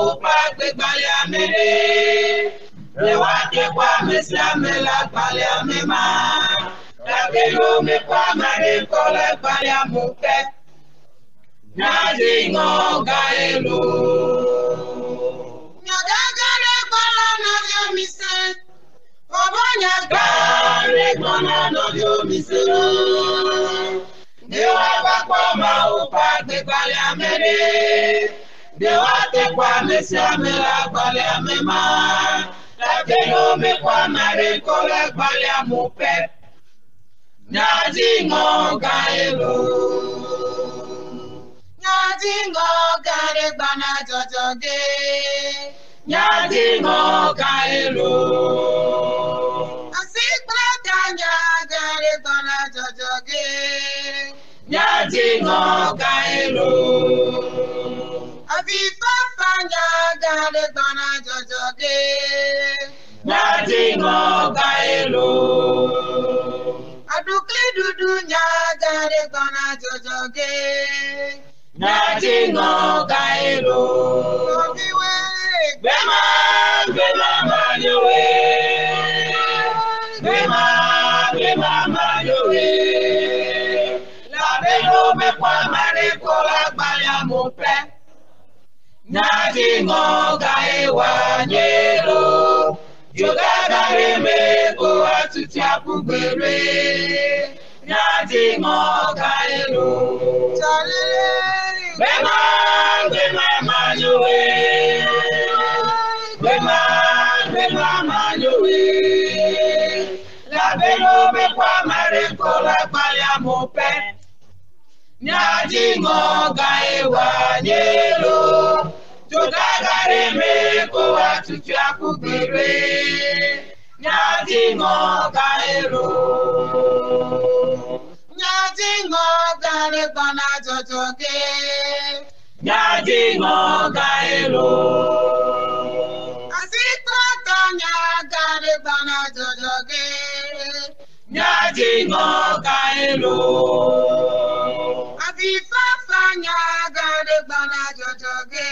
upa gbali amele. Le wate kwa mesia mela gbali amema. Labelo me kwa mare kola gbali amupe. Nadi ngo gaelu. Nyagagare kola na vyo mise. Obanya gare kola na vyo mise. Dewa bakwa ma upa gbali amele. Dewa te kwa mesia mela gbali amema. Labelo me kwa mare kola gbali amupe. Nadi ngo gaelu. Nadi ngo gare bana jojoge. Nadi ngo gaelu. Asikla kanya gare bana jojoge. Nadi ngo gaelu. Aviva fanya gare bana jojoge. Nadi ngo gaelu. Aduke dudu nyagare bana jojoge. Nadi ngo gaelu. Obiwe. Bema, bema mayowe. Bema, bema mayowe. La belo me kwa mare kola gbali amupe. Nadi ngo gaewa nyelo. Jogagare me ko atuti apubere. Nadi ngo gaelu. Bema, bema mayowe. Bema, bema mayowe. La belo me kwa mare kola gbali amupe. Nadi ngo gaewa nyelo. Jogagare me ko atuti apubere. Nadi ngo gaelu. Nadi ngo gare bana jojoge. Nadi ngo gaelu. Asitra kanya gare bana jojoge. Nadi ngo gaelu. Aviva fanya gare bana jojoge.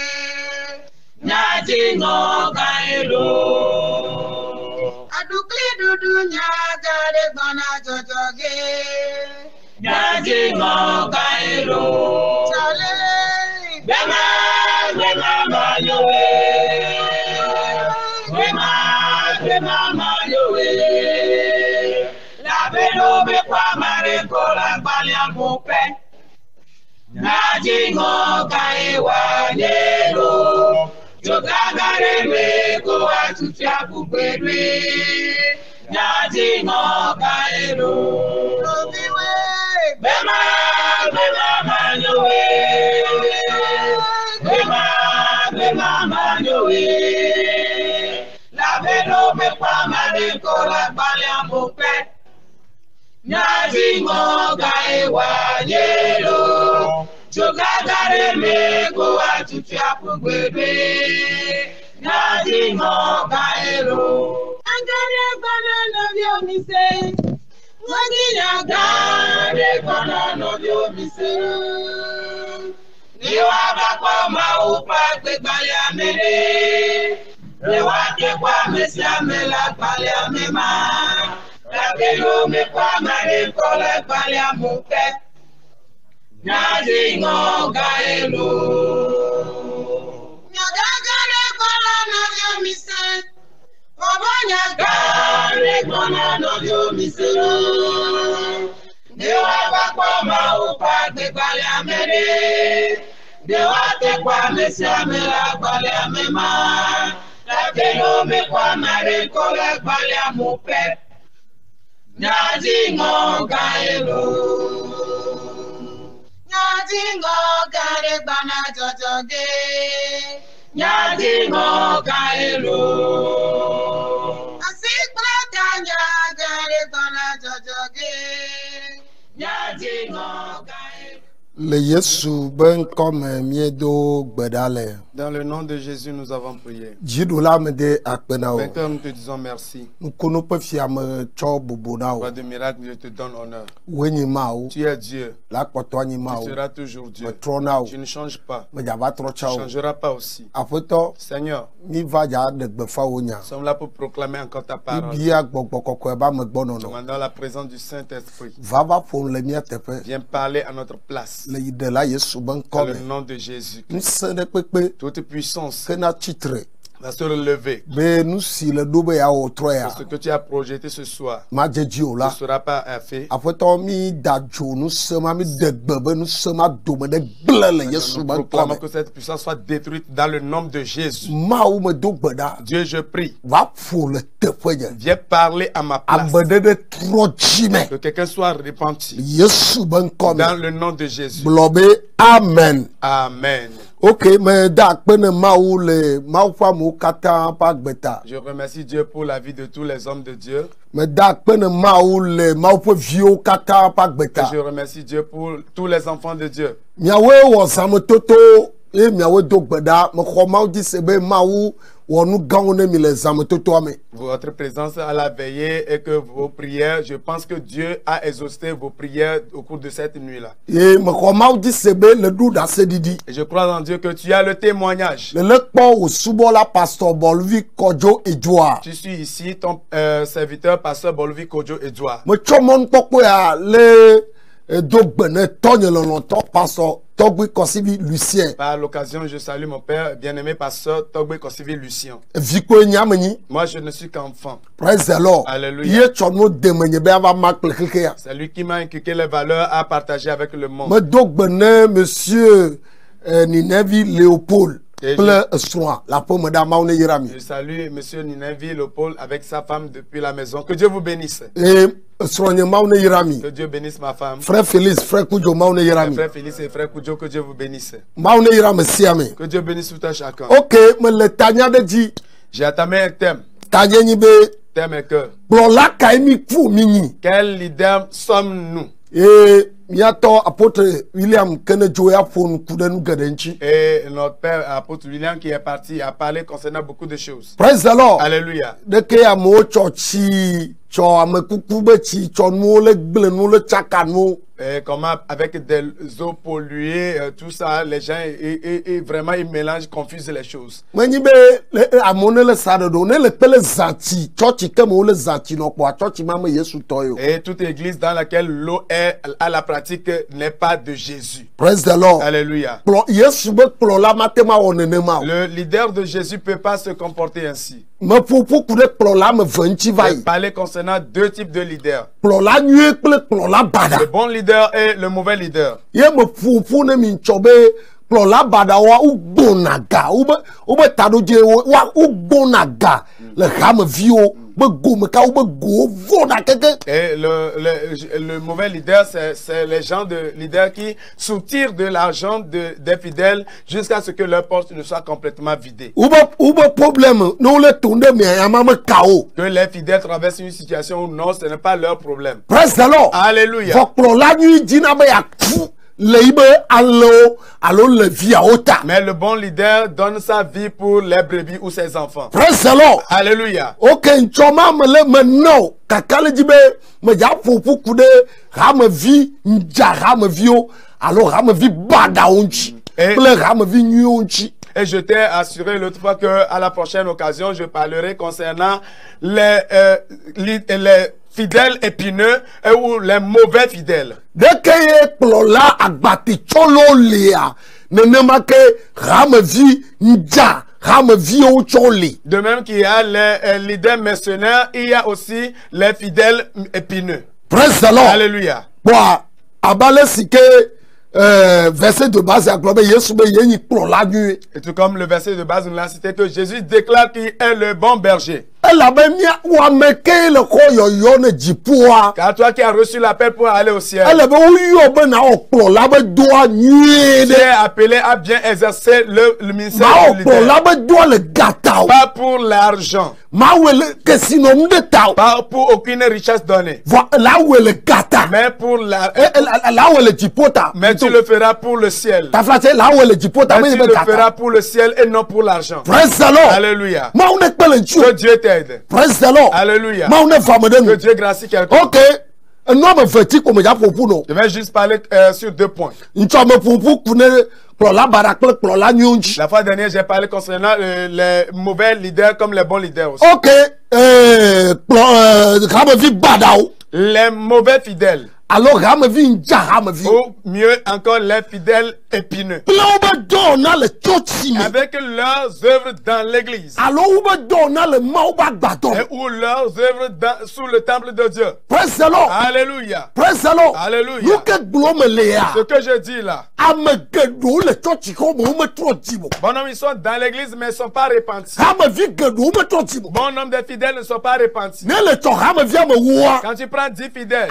Nadi ngo gaelu. Adukli dudu nyagare bana jojoge. Nadi ngo gaelu. Bema, bema mayowe. Bema, bema mayowe. La belo me kwa mare kola gbali amupe. Nadi ngo gaewa nyelo. Jogagare me ko atuti apubere. Nadi ngo gaelu. Bema, bema mayowe. Bema, bema mayowe. La belo me kwa mare kola gbali amupe. Nadi ngo gaewa nyelo. Jogagare me ko atuti apubere. Nadi ngo gaelu. Angare bana no vyo mise. Waginya gare bana no vyo mise. Niwa bakwa ma upa gbali amele. Lewa te kwa mesia mela gbali amema. Labelo me kwa mare kola gbali amupe. Nadi ngo gaelu. Nyagagare kola no vyo mise. Obanya gare kola no vyo mise. Dewa bakwa ma upa gbali amele. Dewa te kwa mesia mela gbali amema. Labelo me kwa mare kola gbali amupe. Nadi ngo gaelu. Nadi ngo gare bana jojoge. Nadi ngo gaelu. Asikla kanya gare bana jojoge. Nadi ngo gaelu. Dans le nom de Jésus, nous avons prié. Vainqueur, nous te disons merci. Roi de miracle, je te donne honneur. Tu es Dieu. Tu seras toujours Dieu. Tu ne changes pas. Tu ne changeras pas aussi. Seigneur, nous sommes là pour proclamer encore ta parole. Demandons la présence du Saint-Esprit. Viens parler à notre place. Dans le nom de Jésus. Toute puissance va se relever. Ce que tu as projeté ce soir ne sera pas fait. Nous proclamons que cette puissance soit détruite dans le nom de Jésus. Dieu, je prie. Viens parler à ma place. Que quelqu'un soit repenti. Dans le nom de Jésus. Amen. Amen. Ok, mais je remercie Dieu pour la vie de tous les hommes de Dieu. Je remercie Dieu pour tous les enfants de Dieu. Votre présence à la veillée et que vos prières, je pense que Dieu a exaucé vos prières au cours de cette nuit-là. Et je crois en Dieu que tu as le témoignage. Je suis ici, ton serviteur, pasteur Bolvi Kojo Edouard. Par l'occasion, je salue mon père bien-aimé pasteur Togbe Kosivi Lucien. Moi, je ne suis qu'enfant. Praise the Lord. Alléluia. C'est lui qui m'a inculqué les valeurs à partager avec le monde. Monsieur Ninevi Léopold. Je salue monsieur Ninevi Léopold avec sa femme depuis la maison. Que Dieu vous bénisse. Que Dieu bénisse ma femme. Frère Félix, frère Koujo, frère Félix et frère Koujo, que Dieu vous bénisse. Que Dieu bénisse tout un chacun. Ok, mais le Tanya de dit. J'ai entamé un thème. Thème est que. Quel leader sommes-nous? Et apôtre William et notre père apôtre William qui est parti a parlé concernant beaucoup de choses. Praise the Lord. Alléluia. Et comment avec des eaux polluées, tout ça, les gens vraiment ils mélangent, confusent les choses. Et toute église dans laquelle l'eau est à la pratique n'est pas de Jésus. Praise the Lord. Alléluia. Le leader de Jésus ne peut pas se comporter ainsi. Parler concernant deux types de leaders. Le bon leader et le mauvais leader. Et le mauvais leader, c'est les gens de leaders qui soutirent de l'argent des fidèles jusqu'à ce que leur poche ne soit complètement vidée. Que les fidèles traversent une situation où non, ce n'est pas leur problème. Praise the Lord. Alléluia. Mais le bon leader donne sa vie pour les brebis ou ses enfants. Praise the Lord. Alléluia. Ok, et je t'ai assuré l'autre fois que à la prochaine occasion, je parlerai concernant les fidèles épineux ou les mauvais fidèles. De même qu'il y a les leaders mercenaires, il y a aussi les fidèles épineux. Praise the Lord. Alléluia. Verset de base, et tout comme le verset de base, nous l'a cité que Jésus déclare qu'il est le bon berger. Car toi qui as reçu l'appel pour aller au ciel, tu es appelé à bien exercer le ministère du leader. Pas pour l'argent, pas pour aucune richesse donnée, mais pour la... Mais tu le feras pour le ciel. Mais tu le feras pour le ciel et non pour l'argent. Alléluia. Que Dieu t'aide. Alléluia. Que Dieu gracie quelqu'un. Ok. Je vais juste parler sur 2 points. La fois dernière, j'ai parlé concernant les mauvais leaders comme les bons leaders aussi. Ok. Les mauvais fidèles. Alors, ou mieux encore, les fidèles épineux. Avec leurs œuvres dans l'église. Et ou leurs œuvres sous le temple de Dieu. Alléluia. Alléluia. Ce que je dis là. Bon homme, ils sont dans l'église, mais ils ne sont pas repentis. Bon homme, des fidèles ne sont pas repentis. Quand tu prends 10 fidèles,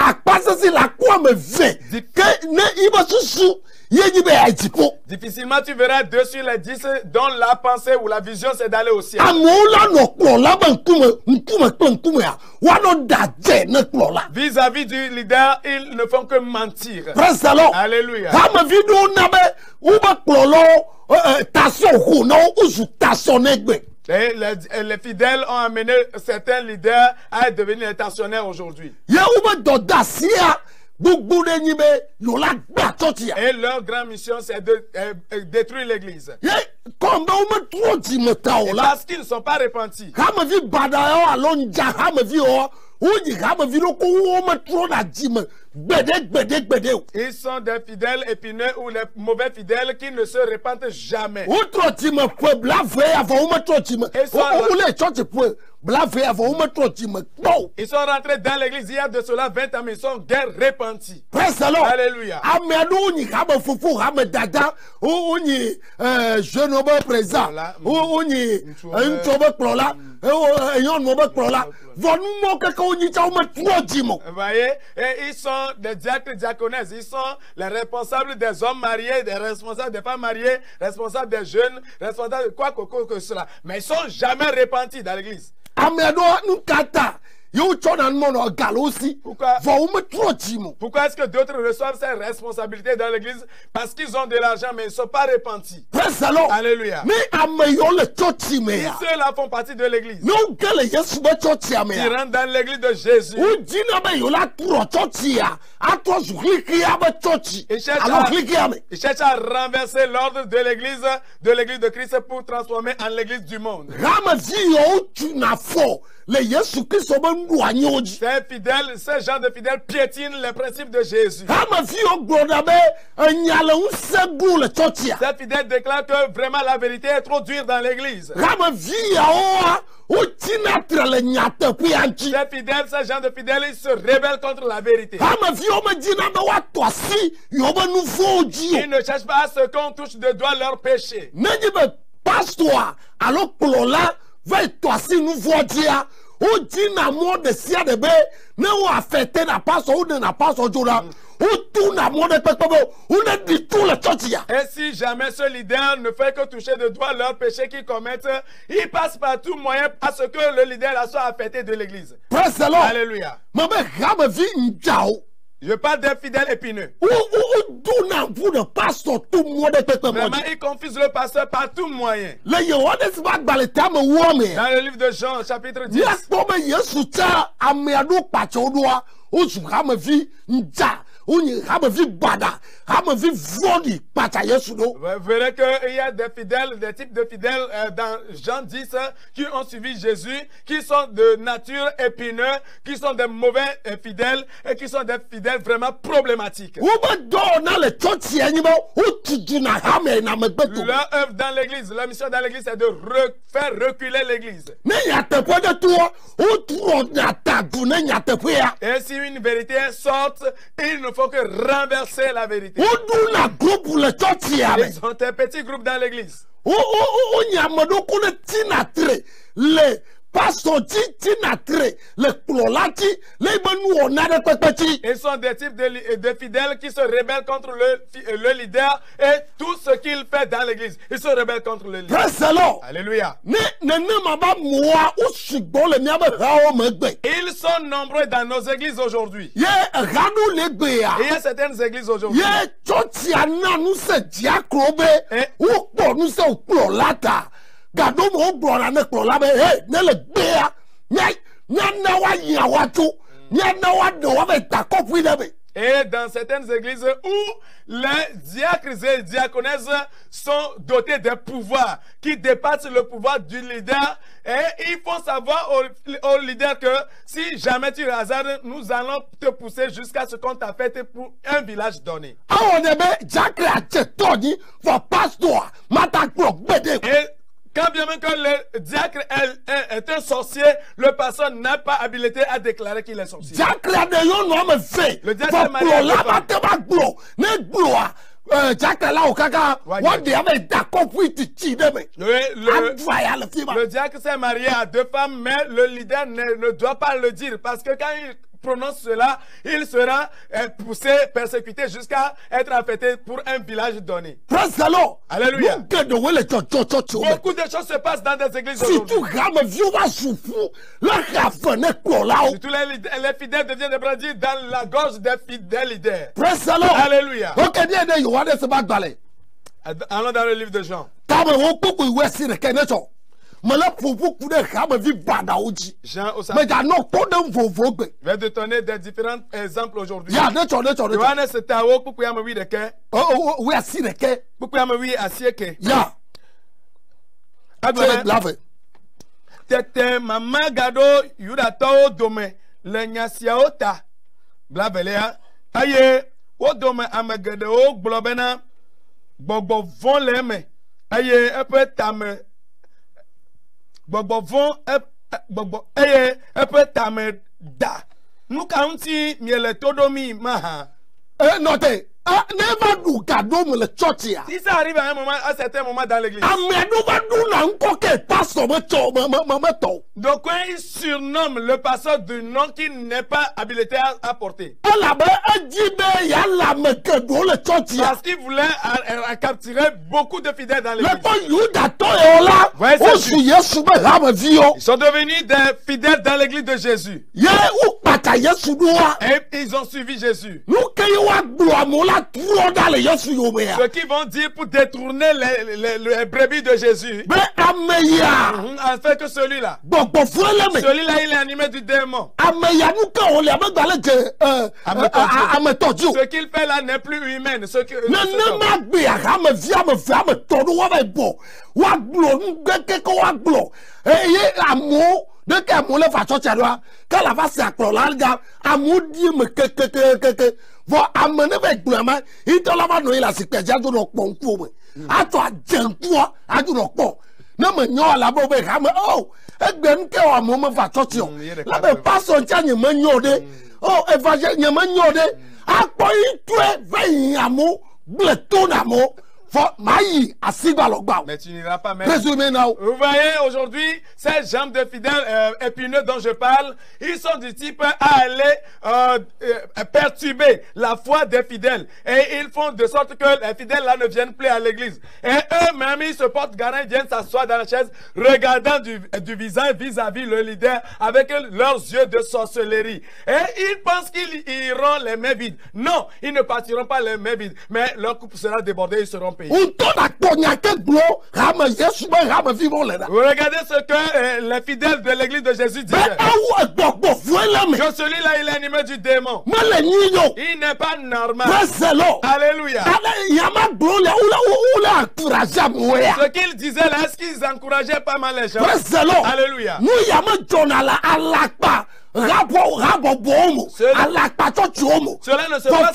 difficilement tu verras 2 sur les 10 dont la pensée ou la vision c'est d'aller au ciel. Vis-à-vis du leader, ils ne font que mentir. Alléluia. Et les fidèles ont amené certains leaders à devenir intentionnaires aujourd'hui. Et leur grande mission, c'est de détruire l'église. Parce qu'ils ne sont pas repentis. Ils sont des fidèles épineux ou les mauvais fidèles qui ne se repentent jamais. Ils sont rentrés dans l'église il y a de cela 20 ans, mais ils sont bien repentis. Alléluia. Vous voyez, et ils sont des diacres, diaconesses, ils sont les responsables des hommes mariés, des responsables des femmes mariées, responsables des jeunes, responsables de quoi que cela. Mais ils ne sont jamais repentis dans l'église. Pourquoi est-ce que d'autres reçoivent ces responsabilités dans l'église? Parce qu'ils ont de l'argent, mais ils ne sont pas repentis. Alléluia. Si ceux-là font partie de l'église, ils rentrent dans l'église de Jésus. Ils cherchent à renverser l'ordre de l'église de Christ pour transformer en l'église du monde. Ces fidèles, ces gens de fidèles piétinent les principes de Jésus. Ces fidèles déclarent que vraiment la vérité est trop dure dans l'église. Ces fidèles, ces gens de fidèles, ils se rebellent contre la vérité. Ils ne cherchent pas à ce qu'on touche de doigt leur péché. Et si jamais ce leader ne fait que toucher de doigt leurs péchés qu'ils commettent, il passe par tout moyen à ce que le leader soit affecté de l'église. Alléluia. Je parle des fidèles épineux. Vraiment, ils confusent le pasteur par tout moyen. Dans le livre de Jean, chapitre 10. Vous verrez qu'il y a des fidèles, des types de fidèles dans Jean 10 qui ont suivi Jésus, qui sont de nature épineux, qui sont des mauvais fidèles et qui sont des fidèles vraiment problématiques. Leur œuvre dans l'église, leur mission dans l'église, c'est de faire reculer l'église. Et si une vérité sort, il ne faut que renverser la vérité. Ils ont un petit groupe dans l'église. pastor ti natre le plolati le benu onare pepeti. Ils sont des types de fidèles qui se rebellent contre le leader et tout ce qu'il fait dans l'église. Ils se rebellent contre le leader. Praise the Lord. Alléluia. Ils sont nombreux dans nos églises aujourd'hui. Il y a certaines églises aujourd'hui. Et dans certaines églises où les diacres et diaconesses sont dotés de pouvoirs qui dépassent le pouvoir du leader, et il faut savoir au leader que si jamais tu hasardes, nous allons te pousser jusqu'à ce qu'on t'a fait pour un village donné. Et quand bien même que le diacre est un sorcier, le pasteur n'a pas habilité à déclarer qu'il est sorcier. Le diacre est marié à le diacre s'est marié à 2 femmes, mais le leader ne doit pas le dire parce que quand il prononce cela, il sera poussé, persécuté jusqu'à être affecté pour un village donné. Alléluia. Beaucoup de choses se passent dans des églises aujourd'hui. Surtout les fidèles deviennent des bandits dans la gorge des fidèles leaders. Alléluia. Allons dans le livre de Jean. Jean au chapitre. Je vais te donner des différents exemples aujourd'hui. Johannes c'était à haut pour me de que. Pour me oui asieke. Ya. Tete mama gado yuda to dome le nyasia ota. Blavelea. Aye o dome amagade o globena gbogbo von leme. Aye epe tame Bobo von epe tame da. Nous county miele todomi maha. Note. Never do cadeau le church. Si ça arrive à un moment, à certain moment dans l'église. Donc quand il surnomme le pasteur du nom qui n'est pas habilité à porter. Parce qu'il voulait capturer beaucoup de fidèles dans l'église. Ils sont devenus des fidèles dans l'église de Jésus. Et ils ont suivi Jésus. Ce qu'ils vont dire pour détourner les brebis de Jésus. Afin que celui-là, il est animé du démon. Ce qu'il fait là n'est plus humain. Vo amene be glama itola ma no ila sikpeja do no ponku ato ajanku aju no po na me nyo ala bo be ha me oh egbe nke wa mo me fa church o la be pastor ncha nye me nyo de oh evangel nye me nyo de apo itue ve yamu bleto na mo Mais tu n'iras pas même. Vous voyez aujourd'hui, ces gens de fidèles épineux dont je parle, ils sont du type à aller perturber la foi des fidèles. Et ils font de sorte que les fidèles là ne viennent plus à l'église. Et eux-mêmes, ils se portent garant, ils viennent s'asseoir dans la chaise, regardant du visage vis-à-vis le leader avec leurs yeux de sorcellerie. Et ils pensent qu'ils iront les mains vides. Non, ils ne partiront pas les mains vides. Mais leur coupe sera débordée, ils seront pays. Vous regardez ce que les fidèles de l'église de Jésus disaient. Que celui-là, il est animé du démon. Il n'est pas normal. Alléluia. Ce qu'ils disaient là, est-ce qu'ils encourageaient pas mal les gens? Alléluia. Cela ne se passe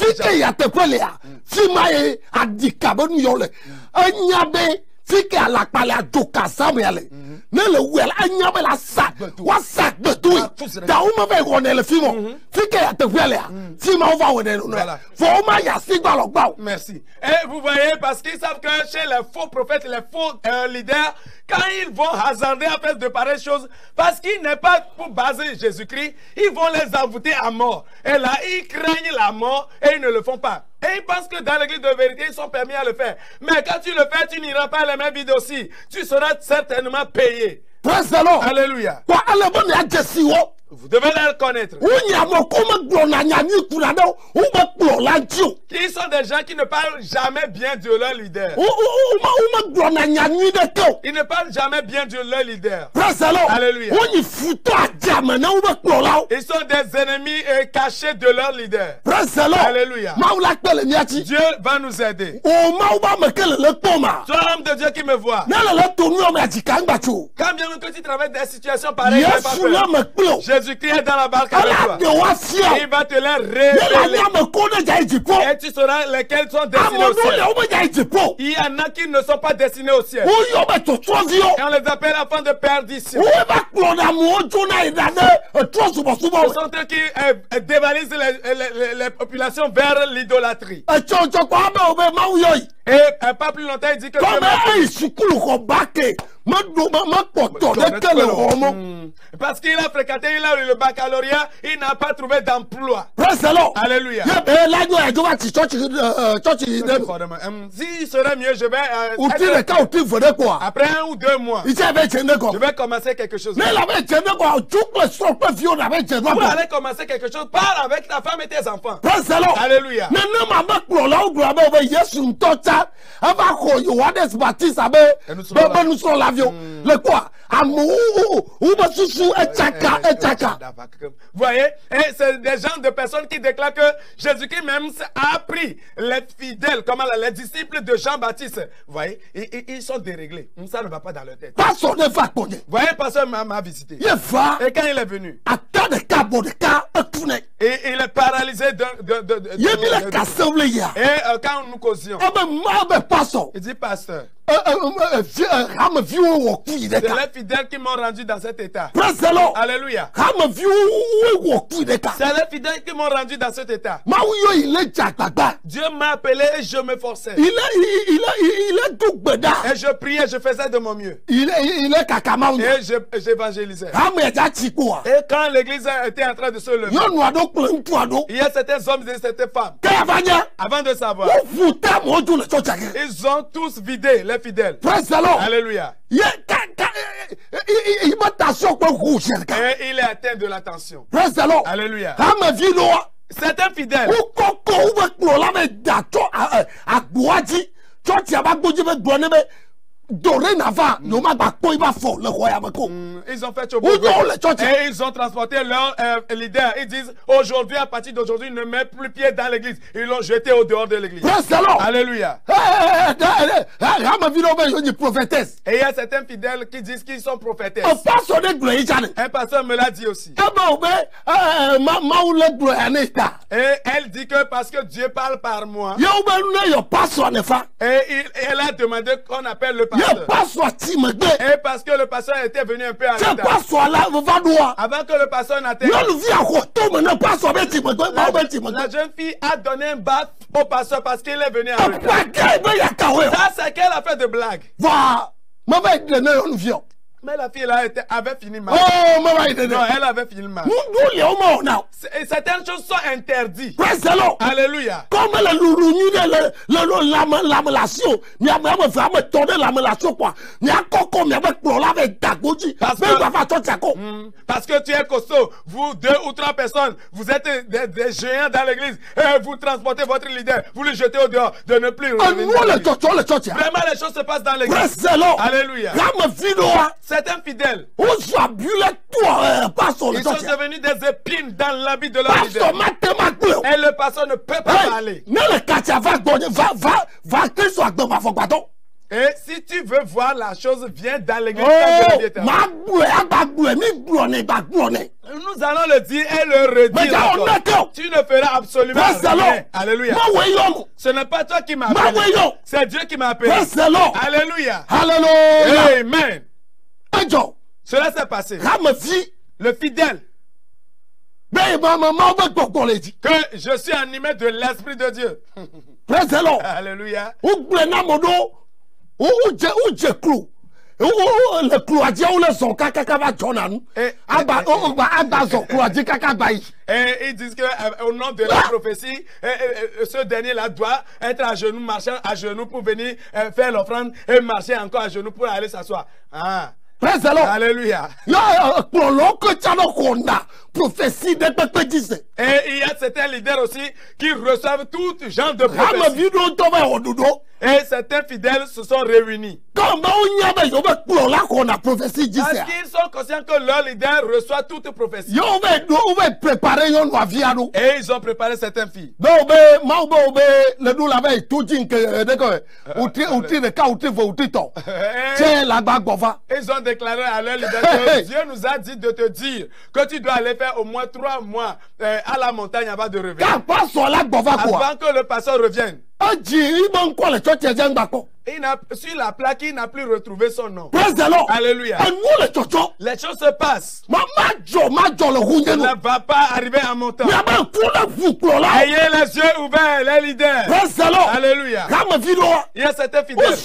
Merci. Et vous voyez, parce qu'ils savent que chez les faux prophètes, les faux leaders, quand ils vont hasarder à faire de pareilles choses, parce qu'il n'est pas pour baser Jésus-Christ, ils vont les envoûter à mort. Et là, ils craignent la mort et ils ne le font pas. Et ils pensent que dans l'église de vérité, ils sont permis à le faire. Mais quand tu le fais, tu n'iras pas les mains vides aussi. Tu seras certainement payé. Alléluia. Vous devez les connaître. Ils sont des gens qui ne parlent jamais bien de leur leader. Ils ne parlent jamais bien de leur leader. Alléluia. Ils sont des ennemis cachés de leur leader. Alléluia. Dieu va nous aider. Toi, homme de Dieu qui me vois. Quand bien que tu travailles des situations pareilles, Jésus-Christ est dans la barque avec toi. Il va te les révéler. Et tu sauras lesquels sont destinés au ciel. Il y en a qui ne sont pas destinés au ciel. Et on les appelle enfants de perdition. Ce sont eux qui dévalisent les populations vers l'idolâtrie. Et pas plus longtemps, il dit que parce qu'il a fréquenté, il a eu le baccalauréat, il n'a pas trouvé d'emploi. Alléluia. S'il serait mieux, je vais après 1 ou 2 mois, je vais commencer quelque chose. Pour aller commencer quelque chose, parle avec ta femme et tes enfants. Alléluia. Vous voyez, c'est des gens de personnes qui déclarent que Jésus-Christ même a pris les fidèles, comme les disciples de Jean-Baptiste. Vous voyez, ils sont déréglés. Ça ne va pas dans leur tête. Vous voyez, le pasteur m'a visité. Et quand il est venu, et il est paralysé et quand nous causions, il dit, pasteur, c'est les fidèles qui m'ont rendu dans cet état. Alléluia. C'est les fidèles qui m'ont rendu dans cet état. Dieu m'a appelé et je me forçais. Et je priais, je faisais de mon mieux. Et j'évangélisais. Et quand l'église était en train de se lever, il y a certains hommes et certaines femmes, avant de savoir, ils ont tous vidé les fidèles. Alléluia. Et il est atteint de l'attention. Alléluia. Certains fidèles, dorénavant, ils ont fait et ils ont transporté leur leader. Ils disent aujourd'hui, à partir d'aujourd'hui, ils ne mettent plus pied dans l'église. Ils l'ont jeté au dehors de l'église. Alléluia. Et il y a certains fidèles qui disent qu'ils sont prophétesses. Un pasteur me l'a dit aussi. Et elle dit que parce que Dieu parle par moi. Et elle a demandé qu'on appelle le pasteur. Et parce que le pasteur était venu un peu à l'état. Avant que le pasteur n'atteigne, la jeune fille a donné un bath au pasteur parce qu'il est venu à l'état. Ça, c'est qu'elle a fait de blagues. Mais la fille là avait fini mal. Non, elle avait fini mal. Et certaines choses sont interdites. Alléluia. Parce que tu es costaud. Vous 2 ou 3 personnes, vous êtes des géants dans l'église. Et vous transportez votre leader. Vous le jetez au dehors de ne plus revenir. Vraiment, les choses se passent dans l'église. Alléluia. Certains fidèles, ils sont devenus des épines dans l'habit de leur leader. Et le pasteur ne peut pas parler. Et si tu veux voir la chose, viens dans l'église. Nous allons le dire et le redire. Tu ne feras absolument rien. Alléluia. Ce n'est pas toi qui m'as appelé. C'est Dieu qui m'a appelé. Alléluia. Amen. Cela s'est passé. Le fidèle, que je suis animé de l'Esprit de Dieu. Alléluia. le cloître ou le son kaka va jonan. Aba son cloître kaka baï. Et ils disent que au nom de la prophétie, ce dernier-là doit être à genoux, marcher à genoux pour venir faire l'offrande et marcher encore à genoux pour aller s'asseoir. Ah. Alléluia. Prophétie de Pépédise. Et il y a certains leaders aussi qui reçouvent tout genre de prophétie. Et certains fidèles se sont réunis. Parce qu'ils sont conscients que leur leader reçoit toute prophétie. Et ils ont préparé certaines filles. Ils ont déclaré à leur leader que Dieu nous a dit de te dire que tu dois aller faire au moins 3 mois à la montagne avant de revenir. Avant que le pasteur revienne. Sur la plaque, il n'a plus retrouvé son nom. Alléluia. Les choses se passent. Ça ne va pas arriver en montant. Ayez les yeux ouverts, les leaders. Alléluia. Il y a certains fidèles.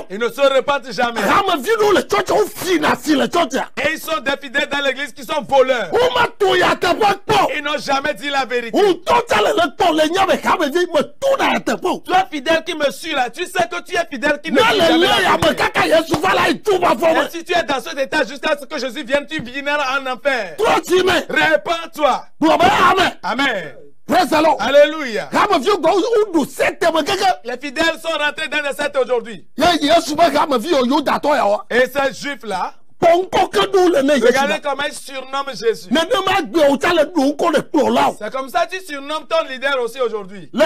Ils ne se repentent jamais. Et ils sont des fidèles dans l'église qui sont voleurs. Ils n'ont jamais dit la vérité. Toi fidèle qui me suis là, tu sais que tu es fidèle qui ne dit jamais la vérité. Et si tu es dans cet état jusqu'à ce que Jésus vienne, tu viendras en enfer. Répands-toi. Amen. Alléluia. Les fidèles sont rentrés dans les sectes aujourd'hui. Et ces juifs-là, regardez comment ils surnomment Jésus. C'est comme ça que tu surnommes ton leader aussi aujourd'hui. Et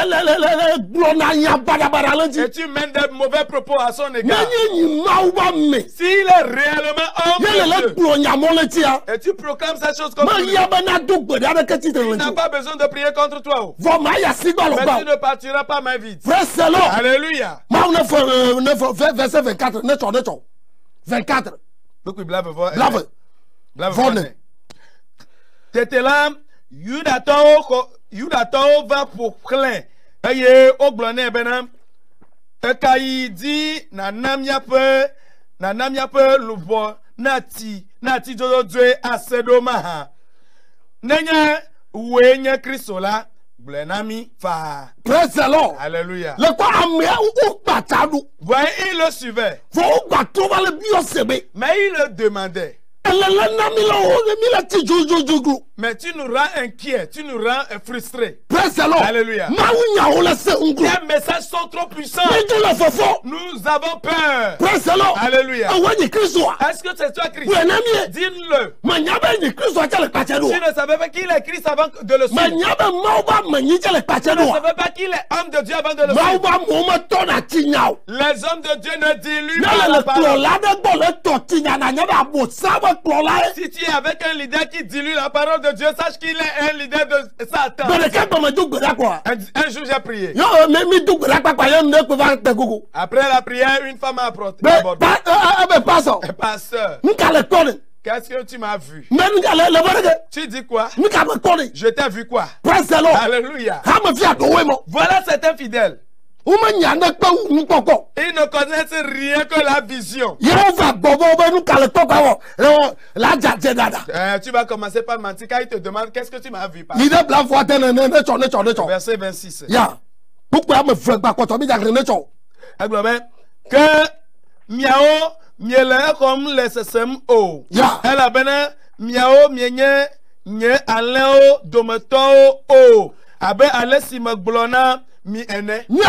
tu mènes des mauvais propos à son égard. S'il est réellement homme de Dieu, et tu proclames cette chose comme lui, il n'a pas besoin de prier contre toi. Mais tu ne partiras pas main vide. Alléluia. Verset 24. 24. Tetela Yudato va pour plein. Aye oglone benam. Ekaidi na namya pe lubo nati jodo dwe asedoma. Nenya wenye Kristola blenami fa. Praise the Lord. Alléluia. Le quoi amia ou batadu. Voyez, il le suivait. Mais il le demandait. Mais tu nous rends inquiets, tu nous rends frustrés. Alléluia. Tes messages sont trop puissants. Nous avons peur. Alléluia. Est-ce que c'est toi Christ? Dis-le. Tu ne savais pas qu'il est Christ avant de le suivre. Tu ne savais pas qu'il est homme de Dieu avant de le suivre. Les hommes de Dieu ne diluent pas la parole. Si tu es avec un leader qui dilue la parole de Dieu, sache qu'il est un leader de Satan. Un jour j'ai prié. Après la prière, une femme a abordé. Pasteur, qu'est-ce que tu m'as vu? Tu dis quoi? Je t'ai vu quoi? Alléluia. Voilà certains fidèles. Ils ne connaissent rien que la vision. Tu vas commencer par mentir quand il te demande qu'est-ce que tu m'as vu. Verset 26. Que miao miele comme les sesem o. Elle a bene miao mienye nye aleo dometo o. Abe ale si magblona. Mi ene. Vous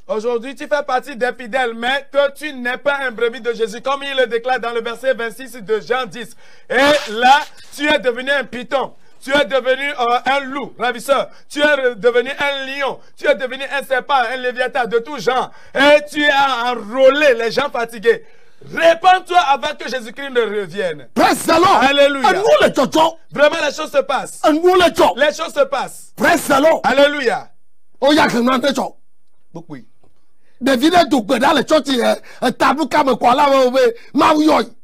aujourd'hui, tu fais partie des fidèles, mais que tu n'es pas un brebis de Jésus, comme il le déclare dans le verset 26 de Jean 10. Et là, tu es devenu un python. Tu es devenu un loup ravisseur. Tu es devenu un lion. Tu es devenu un serpent, un léviathan de tout genre. Et tu as enrôlé les gens fatigués. Répands-toi avant que Jésus-Christ ne revienne. Praise the Lord. Alléluia. Vraiment, les choses se passent. Les choses se passent. Praise the Lord. Alléluia. Oh, il y a que nous avons. Oui. David est tout dans le church, tabou comme quoi là,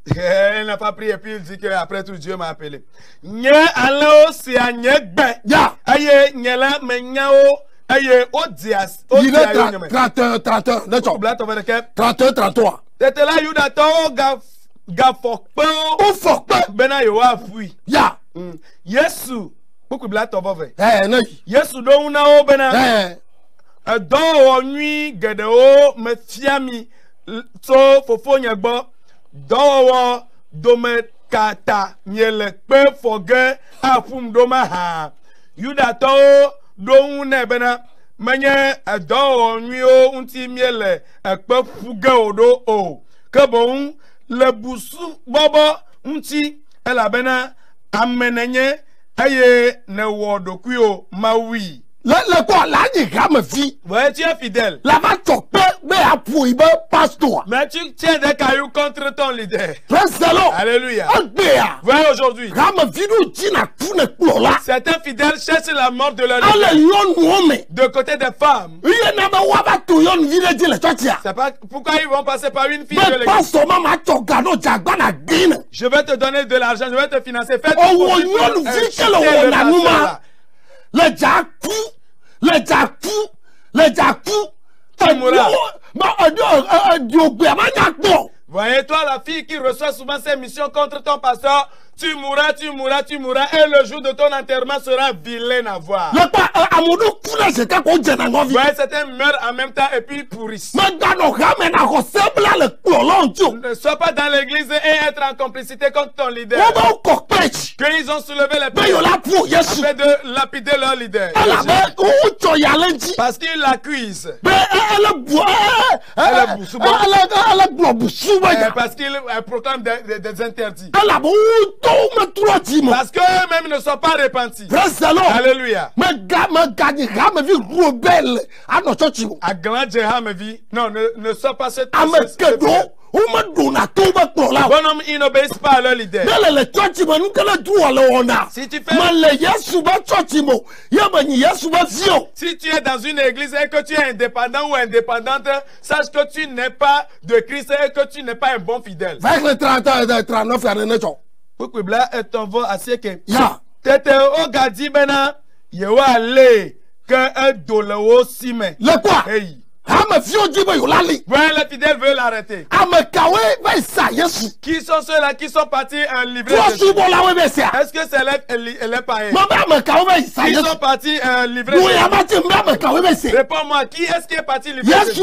il n'a pas prié, puis il dit qu'après tout, Dieu m'a appelé. Nye allo si a nye gbe. Ya. Aye, nye la me nyao. Aye, odias. Il est 31, le church. 33. C'était là, Yuda to ga fokpe. Ou fokpe. Bena yo a fui. Ya. Yesu. Beaucoup blat to vove. Non. Yesu do una o bena. Do o nui gede o me fiami. So fofo nyagbo. Do o do me kata miele pe foge afum do ma ha. Yuda to do una bena. Menye do o nui o unti miele pe fuge o do o. Que bon le busu bobo unti ela bena amenenye aye ne wodo kuyo mawi. Le quoi, là, il y a ma fille. Ouais, tu es fidèle. La va choper, mais appuie, mais passe-toi. Mais tu tiens des cailloux contre ton leader. Alléluia. Ouais, aujourd'hui. Certains fidèles cherchent la mort de leur leader. De côté des femmes. C'est pas pourquoi ils vont passer par une fille de l'église. Je vais te donner de l'argent, je vais te financer. Faites voyez-toi la fille qui reçoit souvent ses missions contre ton pasteur. Tu mourras, tu mourras, tu mourras. Et le jour de ton enterrement sera vilain à voir. Ouais, certains meurent en même temps et puis pourrissent. Ne sois pas dans l'église et être en complicité contre ton leader. Qu'ils ont soulevé les pieds afin de lapider leur leader. Parce qu'ils l'accusent. Parce qu'ils proclament des interdits. Parce qu'eux-mêmes ne sont pas repentis. Alléluia. Non, ne sois pas cette bonhomme, ils n'obéissent pas à leur leader. Si tu fais... Si tu es dans une église et que tu es indépendant ou indépendante, sache que tu n'es pas de Christ et que tu n'es pas un bon fidèle. Pourquoi bla est un vol assez que tete o gadi bena yewa le que un dollar sime. Le quoi? Hey. Ouais, les fidèles veulent l'arrêter. Qui sont ceux-là qui sont partis livrer Jésus? Est-ce que c'est les païens? Qui sont partis livrer Jésus? Réponds-moi, qui est-ce qui est parti livrer Jésus?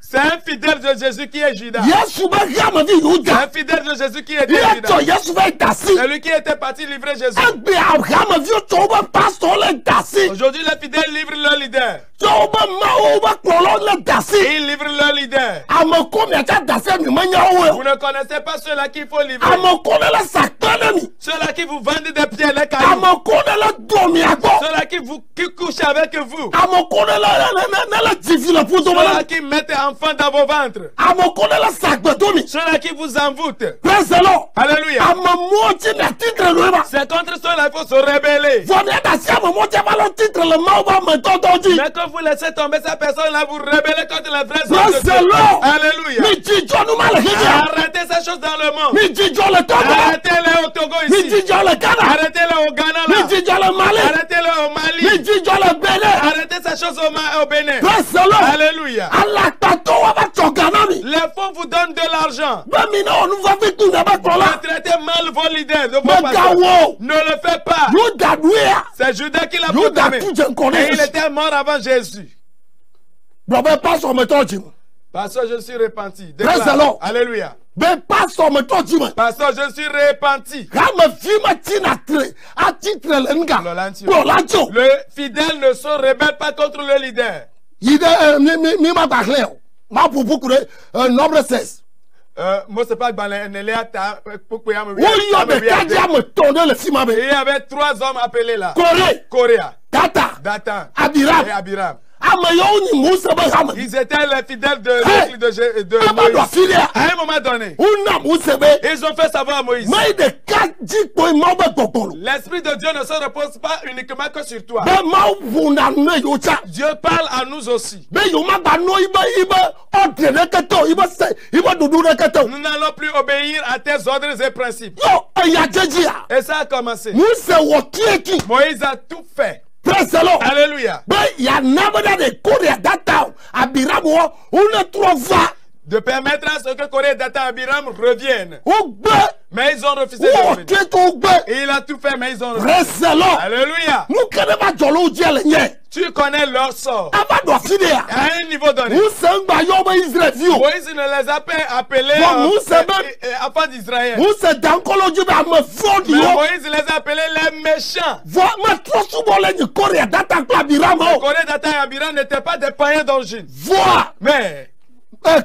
C'est un fidèle de Jésus qui est Judas. C'est un fidèle de Jésus qui était Judas. C'est lui qui était parti livrer Jésus. Aujourd'hui, les fidèles livrent leur leader. Ils livrent leur leader. Vous ne connaissez pas ceux-là qu'il faut livrer. Ceux-là qui vous vendent des pieds, les cailloux. Ceux-là qui couchent avec vous. Ceux-là qui mettent enfants dans vos ventres. Ceux-là qui vous envoûtent. Alléluia. C'est contre ceux-là qu'il faut se rebeller. Mais quand vous laissez tomber cette personne-là, vous rebellez contre les vrais hommes de Dieu. Alléluia. Arrêtez ces choses dans le monde. Arrêtez-les au Togo ici. Arrêtez-les au Ghana là. Arrêtez-les au Mali. Arrêtez ces choses au Bénin. Alléluia. Les faux vous donnent de l'argent. Vous traitez mal vos leaders de vos pasteurs. Ne le faites pas. C'est Judas qui l'a proclamé. Et il était mort avant Jésus. Pasteur, je suis repenti. Alléluia. Pasteur, je suis repenti. Le fidèle ne se rebelle pas contre le leader. Moi, c'est pas il y avait 3 hommes appelés là. Coréa, Datan et Abiram. Ils étaient les fidèles de l'église de Moïse. À un moment donné, ils ont fait savoir à Moïse. L'Esprit de Dieu ne se repose pas uniquement que sur toi. Dieu parle à nous aussi. Nous n'allons plus obéir à tes ordres et principes. Et ça a commencé. Moïse a tout fait. Alléluia. De permettre à ce que Corée, Dathan et Abiram reviennent. Mais ils ont refusé de revenir. Et il a tout fait, mais ils ont refusé. Alléluia. Tu connais leur sort. À un niveau donné. Moïse ne les a pas appelés enfants d'Israël. Mais Moïse les a appelés les méchants. Corée, Dathan et Abiram n'étaient pas des païens d'origine. Mais ils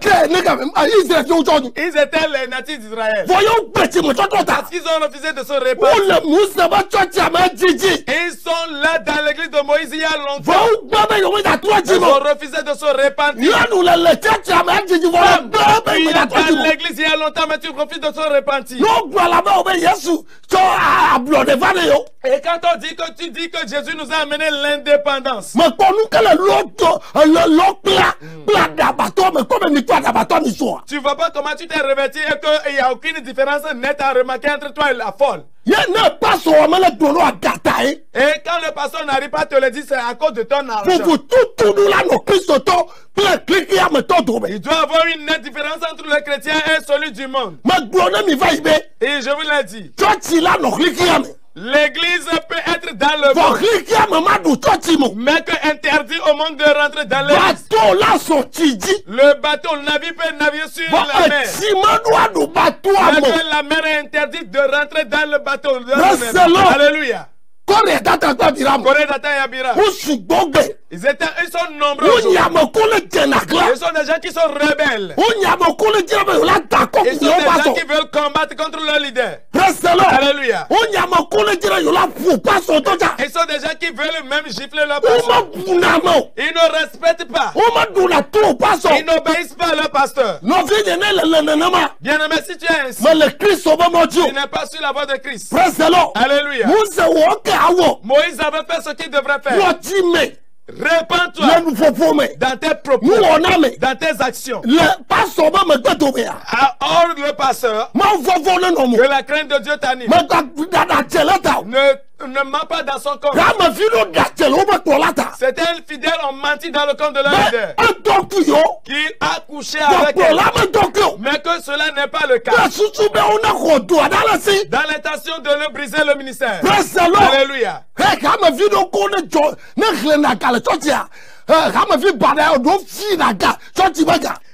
étaient les natifs d'Israël. Parce qu'ils ont refusé de se répandre. Ils sont là dans l'église de Moïse il y a longtemps. Ils ont refusé de se répandre. Dans l'église il y a longtemps, mais tu refuses de se répandre. Et quand on dit que tu dis que Jésus nous a amené l'indépendance. Tu vois pas comment tu t'es revêtu et qu'il n'y a aucune différence nette à remarquer entre toi et la folle. Et quand le pasteur n'arrive pas à te le dire, c'est à cause de ton argent. Il doit avoir une nette différence entre le chrétien et celui du monde. Et je vous l'ai dit. L'église peut être dans le monde, mais que interdit au monde de rentrer dans l'église. Le bateau, le navire peut naviguer sur la mer. Mais que la mer est interdite de rentrer dans le bateau. Alléluia. Corée, Dathan et Abiram. Ils sont nombreux. Ils sont des gens qui sont rebelles. Ils sont des gens qui veulent combattre contre leur leader. Alléluia. Ils sont des gens qui veulent même gifler leur pasteur. Ils ne respectent pas. Ils n'obéissent pas à leur pasteur. Bien-aimé, si tu es ainsi, tu n'es pas sur la voie de Christ. Alléluia. Moïse avait fait ce qu'il devrait faire. Répands-toi dans tes propos, dans tes actions. Or le passeur, que la crainte de Dieu t'anime. Ne ment pas dans son corps. C'était un fidèle, on mentit dans le corps de leur leader. Qui a couché avec elle. Mais que cela n'est pas le cas. Dans l'intention de le briser le ministère. Alléluia.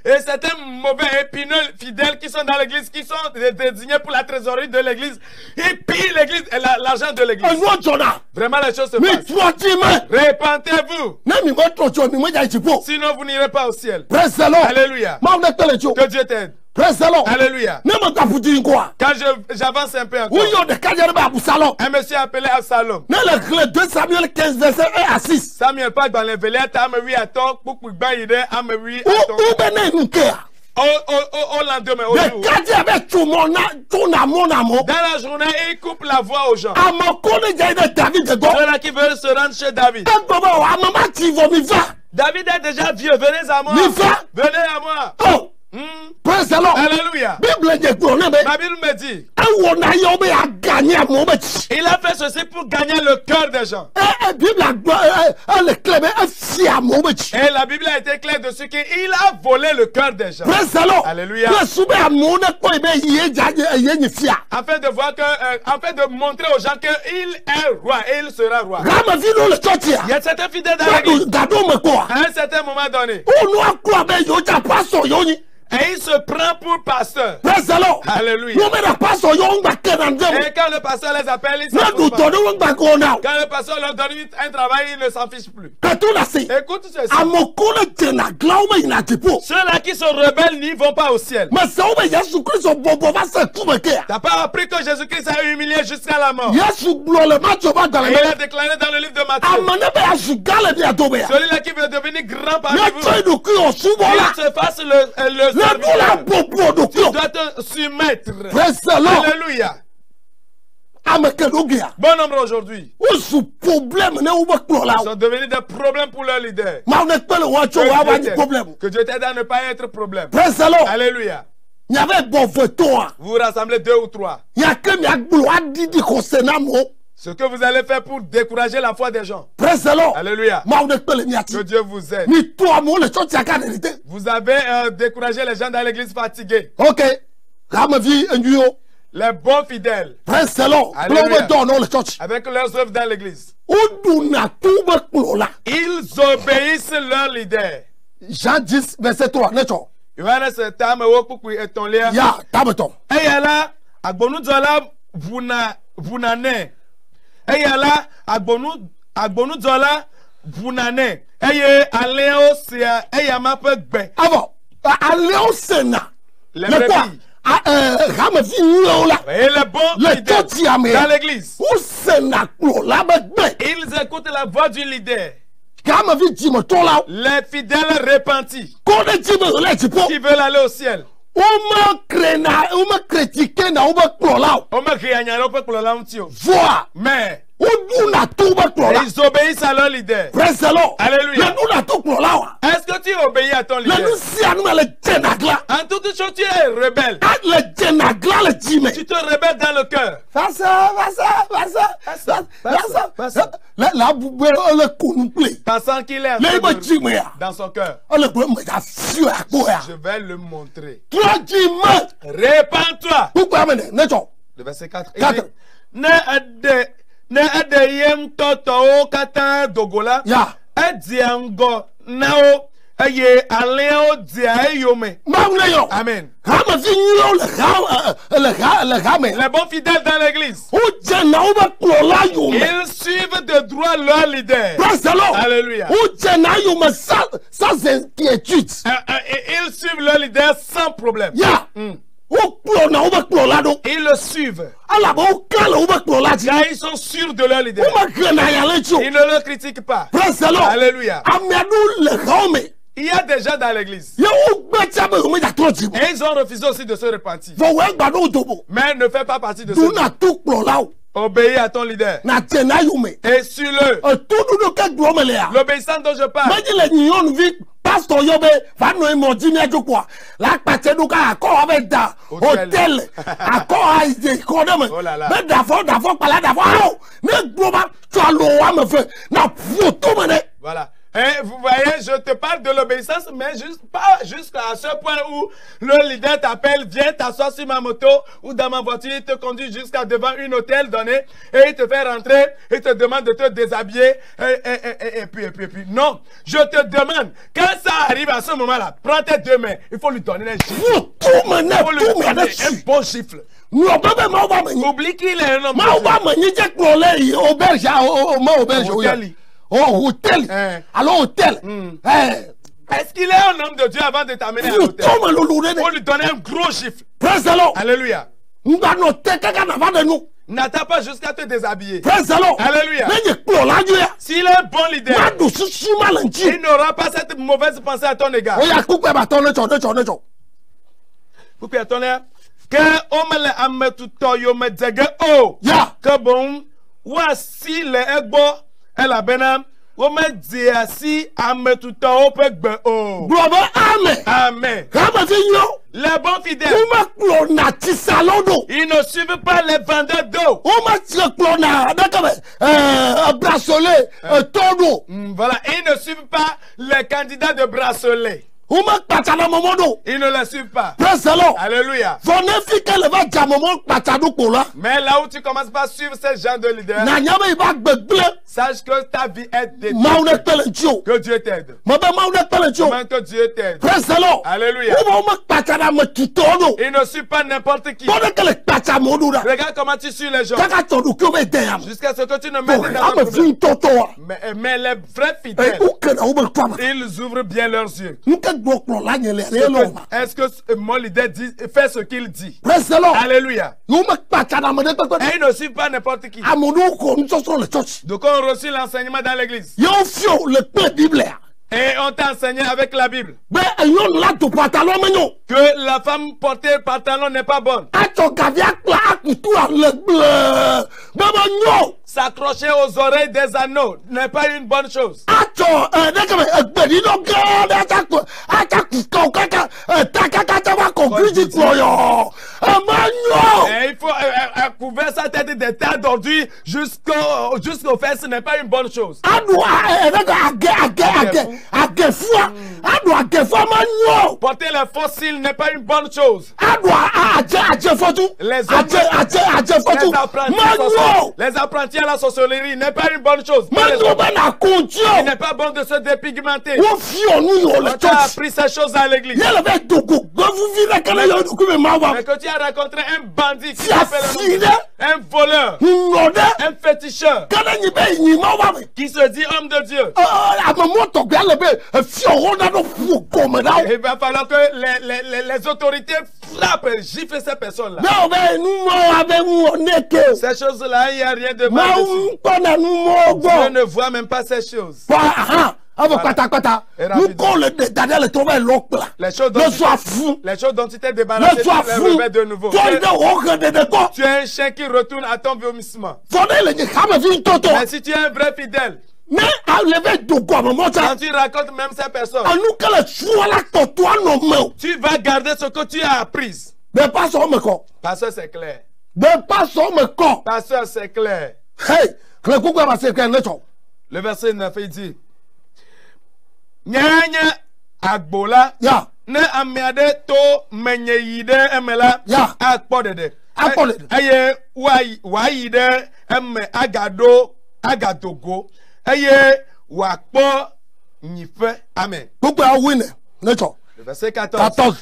Et certains mauvais épineux fidèles qui sont dans l'église, qui sont désignés pour la trésorerie de l'église, ils pillent l'église et l'argent de l'église. Vraiment, les choses se passent. Répentez-vous. Sinon, vous n'irez pas au ciel. Alléluia. Que Dieu t'aide. Alléluia. Quand j'avance un peu encore, un monsieur appelé Absalom. Samuel parle dans les veillées, au lendemain, au jour. Dans la journée, il coupe la voix aux gens. Ceux-là qui veulent se rendre chez David. David est déjà vieux, venez à moi. Venez à moi. Alléluia. Ma Bible me dit, il a fait ceci pour gagner le cœur des gens. Et la Bible a été claire dessus qu'il a volé le cœur des gens. Alléluia. Afin de voir que, afin de montrer aux gens qu'il est roi et il sera roi. Il y a certains fidèles dans l'église. À un certain moment donné, Et il se prend pour pasteur. Praise the Lord. Alléluia. Et quand le pasteur les appelle, ils s'en fichent pas. Quand le pasteur leur donne un travail, ils ne s'en fichent plus. Écoute ceci. Ceux-là qui sont rebelles n'y vont pas au ciel. T'as pas appris que Jésus-Christ a humilié jusqu'à la mort. Et il a déclaré dans le livre de Matthieu. Celui-là qui veut devenir grand parmi vous, il se fasse le serviteur. Tu dois te soumettre. Alléluia. Bon nombre aujourd'hui. Ils sont devenus des problèmes pour leurs leaders. Que Dieu t'aide à ne pas être problème. Alléluia. Vous vous rassemblez 2 ou 3. Ce que vous allez faire pour décourager la foi des gens. Alléluia. Que Dieu vous aide. Vous avez découragé les gens dans l'église fatigués. Ok. Les bons fidèles. Alléluia. Avec leurs œuvres dans l'église. Ils obéissent leur leader. Jean 10, verset 3. Yohanes tame wokuku etonlia. Ya, tabeton. Eyala agbonu dola vunane. Eyala agbonu dola vunane. Eye aleo sia eyama pe gbe. Avant, aleo sena. Les brebis. Et les bons dans l'église. Ils écoutent la voix du leader. Les fidèles repentis qui veulent aller au ciel. Mais ils obéissent à leur leader. Alléluia. Est-ce que tu obéis à ton leader? En toute chose, tu es rebelle. Tu te rebelles dans le cœur. Pensant qu'il est dans son cœur. Je vais le montrer. Répands-toi. Le verset 4. Ne adeyem toto kata dogola. Ediango nao aye aleo dia yome. Amen. Les bons fidèles dans l'église. Ils suivent de droit leur leader. Alléluia. Ils suivent leur leader sans problème. Ils le suivent. Car ils sont sûrs de leur leader. Ils ne le critiquent pas. Alléluia. Il y a des gens dans l'église. Et ils ont refusé aussi de se repentir. Mais ne fais pas partie de ceux. Obéis à ton leader. Et suis-le. L'obéissance dont je parle. Pastor Yobe, Vano Emodini Ajokwa, la Pateduka, accord avec da, hôtel, accord avec des condamnés, mais d'avant, pas là, d'avant, mais global, tu as l'eau me fait, n'a photo mené. Voilà. Et vous voyez, je te parle de l'obéissance, mais pas jusqu'à ce point où le leader t'appelle, viens t'asseoir sur ma moto ou dans ma voiture, il te conduit jusqu'à devant un hôtel donné et il te fait rentrer, il te demande de te déshabiller et puis. Non, je te demande, quand ça arrive à ce moment-là, prends tes 2 mains, il faut lui donner un gifle. Il faut lui donner un bon gifle. Oublie qu'il est un homme. Oh, hôtel. Alors, hôtel. Est-ce qu'il est un homme de Dieu avant de t'amener à l'hôtel? Il faut lui donner un gros gifle. Alléluia. N'attends pas jusqu'à te déshabiller. Alléluia. S'il est un bon leader, il n'aura pas cette mauvaise pensée à ton égard. Coupez à ton air. Que on me ametuto yo me dege o. Que bon. Voici les ego. Elle a benam. On me dit assis ametuto o pegbe o. Amen. Les bons fidèles. Ils ne suivent pas les vendeurs d'eau. Voilà. Ils ne suivent pas les candidats de bracelets. Ils ne le suivent pas. Praise the Lord. Alléluia. Mais là où tu commences pas à suivre ces gens de leaders, sache que ta vie est détruite. Que Dieu t'aide. Que Dieu t'aide. Praise the Lord. Alléluia. Il ne suit pas n'importe qui. Regarde comment tu suis les gens. Jusqu'à ce que tu ne mettes dans le problème. Mais les vrais fidèles, ils ouvrent bien leurs yeux. Est-ce que mon leader dit, fait ce qu'il dit? Alléluia. Et ils ne suivent pas n'importe qui. Donc on reçut l'enseignement dans l'église. Et on t'a enseigné avec la Bible que la femme porter pantalon n'est pas bonne. S'accrocher aux oreilles des anneaux n'est pas une bonne chose. Et il faut couvrir sa tête des tas d'ordures jusqu'aux fesses, ce n'est pas une bonne chose. Porter les fossiles n'est pas une bonne chose. Les apprentis à la sorcellerie n'est pas une bonne chose. Il n'est pas bon de se dépigmenter. Tu as appris ces choses à l'église. Mais que tu as rencontré un bandit qui s'appelle un voleur, un féticheur, qui se dit homme de Dieu. Il va falloir que les autorités frappent et giflent ces personnes-là. Ces choses-là, il n'y a rien de mal dessus. Dieu ne voit même pas ces choses. Les choses dont tu t'es débarrassé, tu les remets de nouveau. Tu es un chien qui retourne à ton vomissement. Mais si tu es un vrai fidèle, quand tu racontes même ces personnes, tu vas garder ce que tu as appris. Pasteur, c'est clair. Pasteur, c'est clair. Le verset 9, il dit Nyanya agbola ne amiade to menyeyide emela akpodede aye wayide emme agadogo aye wakpo nyife. Amen. Le verset 14.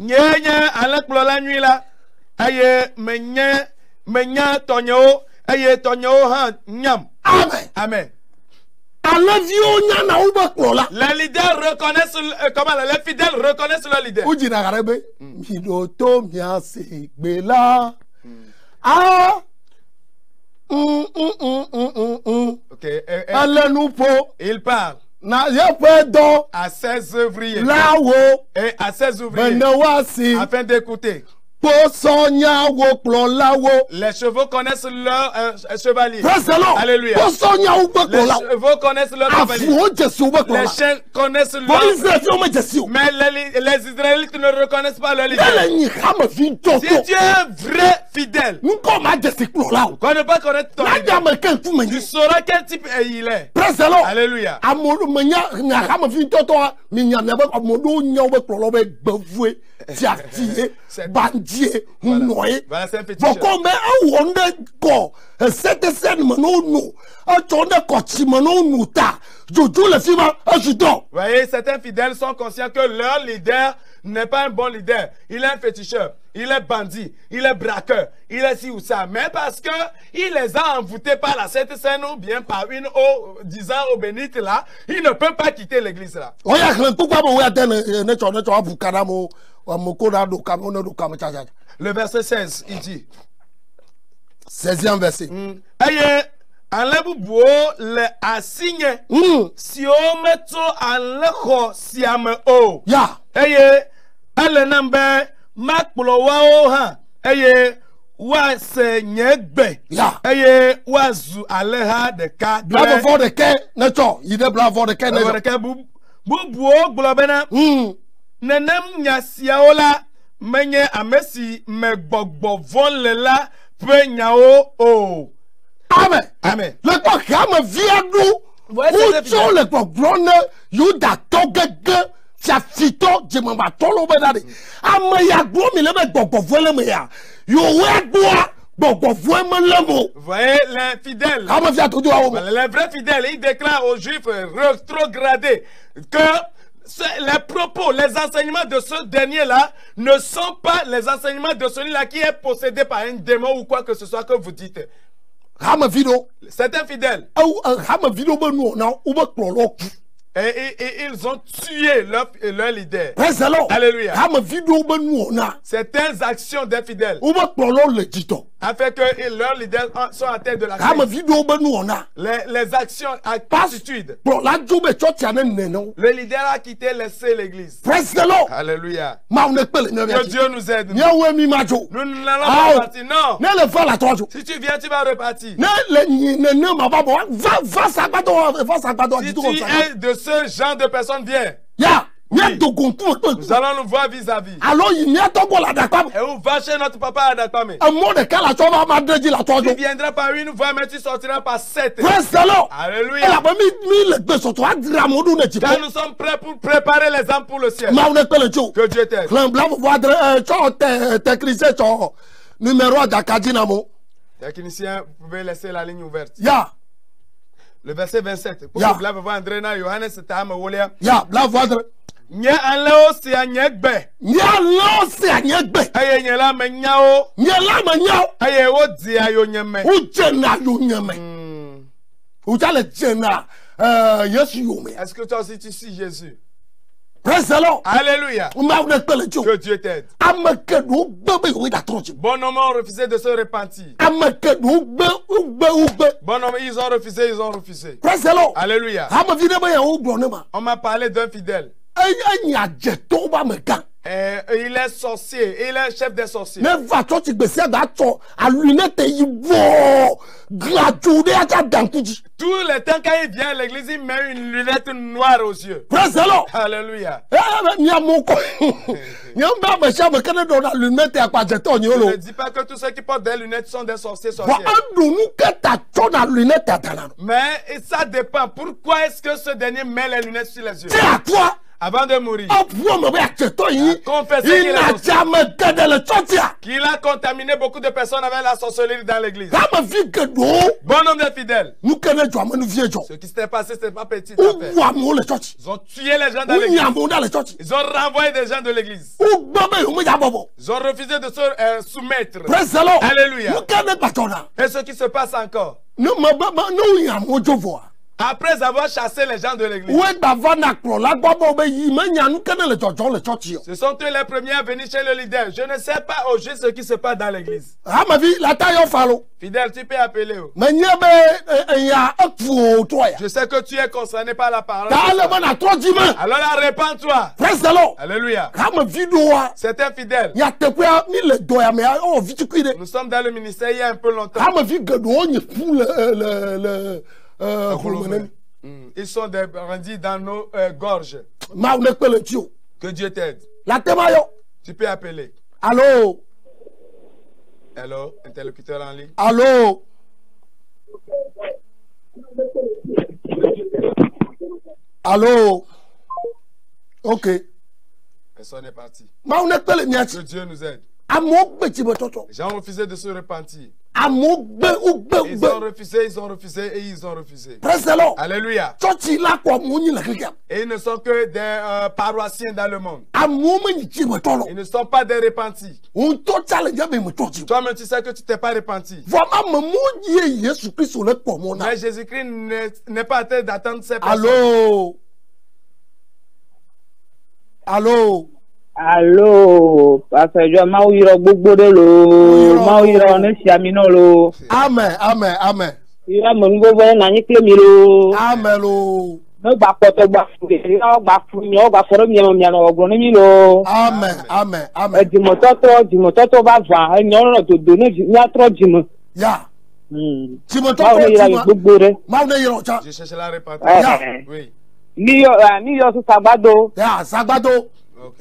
Nyanya alekplo la nuit la aye menya tonyo aye tonyo ha nyam. Amen. Amen. Les leaders reconnaissent, les fidèles reconnaissent le leader. Il parle à 16 ouvriers et à 16 ouvriers afin d'écouter. Les chevaux connaissent leur chevalier. Alléluia. Les chevaux connaissent leur cavalier. Les chiens connaissent leur. Mais les Israélites ne reconnaissent pas leur leader. Si tu es un vrai fidèle, qu'on ne peut pas connaître ton leader, tu sauras quel type il est. Alléluia. Voilà, c'est un petit Vous voyez, certains fidèles sont conscients que leur leader n'est pas un bon leader. Il est un féticheur, il est bandit, il est braqueur, il est ci ou ça. Mais parce que il les a envoûtés par la Sainte Seine ou bien par une eau, disant eau bénite là, il ne peut pas quitter l'église là. Le verset 16, il dit 16e verset. Aye, enlève buo le assigne. Si on met enlève si ame o. Ya. Aye, ale nambe makplo wa o ha. Aye, wa se nyegbe. Ya. Aye, wa zu aleha de ka. Bravo for the ken. Nacho, il est bravo de ken. Bravo de ken buo globena. Nenem nyasiaola menye amesi megbogbo volela pe nyao o. Amen. Amen. Le quoi me viadu. Où sont les problèmes you da togege tia fito jemamba tolo benade amaya gbo mi le be gbogbo fele me ya yo we gbo gbogbo fele me le mo. Voyez les fidèles. Les vrais fidèles, ils déclarent aux juifs rétrogradés que les propos, les enseignements de ce dernier-là ne sont pas les enseignements de celui-là qui est possédé par un démon ou quoi que ce soit que vous dites. C'est un fidèle. Et ils ont tué leur leader. Alléluia. Certaines actions des fidèles. Afin que leurs leaders soient en tête de la crise. Les actions, attitudes. Le leader a quitté, laissé l'église. Alléluia. Que Dieu nous aide. Nous n'allons pas repartir. Non. Si tu viens, tu vas repartir. Si tu es de ce genre de personnes, viens. Oui. Nous allons nous voir vis-à-vis. Et on va chez notre papa à Dakwame. Tu viendras par 8 fois, mais tu sortiras par 7. Alléluia. Car nous sommes prêts pour préparer les âmes pour le ciel. Que Dieu t'aide. Technicien, vous pouvez laisser la ligne ouverte. Le verset 27. Pour que vous voyez André Johannes Tama Wolia. Nye aleo si anyegbe. Nye aleo si anyegbe. Aye nyela menyao. Nyela menyao. Aye odi ayo nyeme. Ujena yo nyeme. Ujale jena Yesu yome. Est-ce que toi aussi tu suis Jésus? Praise the Lord. Alléluia. Que Dieu t'aide. Bon homme ont refusé de se repentir. Bon homme, ils ont refusé. Praise the Lord. Alléluia. On m'a parlé d'un fidèle. Il est sorcier, il est chef des sorciers. Tout le temps quand il vient à l'église, il met une lunette noire aux yeux. Alléluia. Ne dis pas que tous ceux qui portent des lunettes sont des sorciers. Mais ça dépend. Pourquoi est-ce que ce dernier met les lunettes sur les yeux? Avant de mourir, qu'il a contaminé beaucoup de personnes avec la sorcellerie dans l'église. Bon homme de fidèles. Ce qui s'était passé, ce n'est pas petit affaire. Ils ont tué les gens dans l'église. Ils ont renvoyé des gens de l'église. Ils ont refusé de se soumettre. Alléluia. Et ce qui se passe encore, après avoir chassé les gens de l'église, ce sont eux les premiers à venir chez le leader. Je ne sais pas au juste ce qui se passe dans l'église. Fidèle, tu peux appeler. Je sais que tu es concerné par la parole. Alors répands-toi. Alléluia. C'est un fidèle. Nous sommes dans le ministère il y a un peu longtemps. Ils sont rendus dans nos gorges. Que Dieu t'aide. Tu peux appeler. Allô? Allô, interlocuteur en ligne. Allô? Allô? Ok. Personne n'est parti. Que Dieu nous aide. Les gens ont refusé de se repentir. Ils ont refusé et ils ont refusé. Alléluia. Et ils ne sont que des paroissiens dans le monde. Ils ne sont pas des repentis. Toi-même, tu sais que tu t'es pas repenti. Mais Jésus-Christ n'est pas en train d'attendre ces personnes. Allô? Allô? Allô, parce que je m'aouille beaucoup de l'eau, m'aouille on est siamino l'eau. Amen, amen, amen. Il va me gouverner n'ani que milo. Amen l'eau. Ne va pas te bafouer, il va bafouer, il va faire mieux mieux au gros milo. Amen, amen, amen. Dis-moi toto va voir, il n'y a te donner, il y a trop d'humains. Ya. Dis-moi toto, je cherche la réponse. Oui. Ni yo su sabado. Ya, sabado. Ok.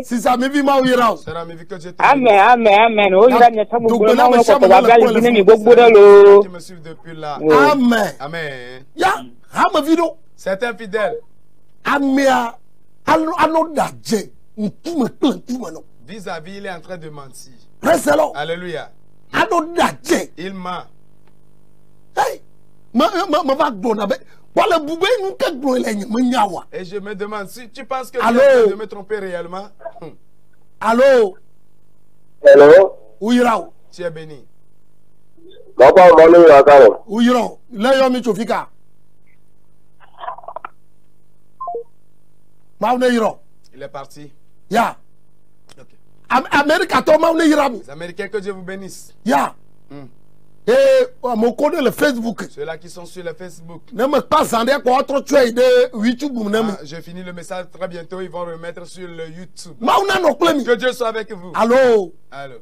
Si ça me vit, ma ouira. Amen, amen, amen. Oh, il a mis ça beaucoup de Amen. Amen. Ya, c'est un fidèle. Amea Vis-à-vis, il est en train de mentir. Alléluia. Il ment. Hey, et je me demande si tu penses que tu es en train de me tromper réellement. Allô? Hello? Uyirao. Tu es béni. Papa, mon nom est Akaro. Uyirao. Léon Michofika. Il est parti. Ya. Okay. Les Américains, que Dieu vous bénisse. Ya. Et mon connaît le Facebook. Ceux-là qui sont sur le Facebook. J'ai fini le message très bientôt. Ils vont remettre sur le YouTube. Que Que Dieu soit avec vous. Allô? Allô?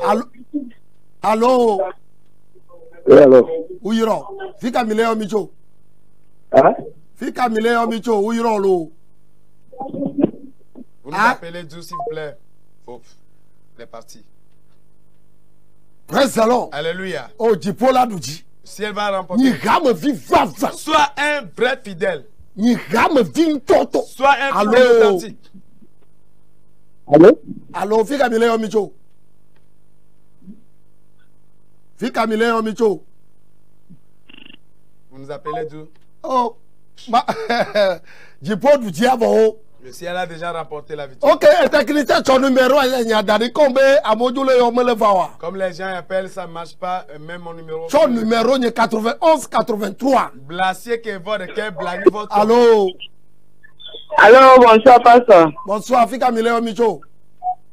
Allô? Allô? Oui, allô? Uyiro. Fika Mileo Micho. Hein? Fika Mileo Micho. Uyiro lo. Vous nous appelez Dieu, s'il vous plaît. Ouf. Il est parti. Alléluia. Oh, Jipola Douji. Si elle va remporter, sois un vrai fidèle. Sois un fidèle authentique. Allô? Allô, Fika Mileo Micho. Fika Mileo Micho. Vous nous appelez d'où? Oh, Jipo Douji avant. Le ciel a déjà remporté la victoire. Ok, technicien, ton numéro est comme les gens appellent, ça ne marche pas. Même mon numéro. Ton numéro est 91 83. Blassier que votre cœur blague votre. Allô? Allô, bonsoir, pasteur. Bonsoir, Fika Mileo Micho.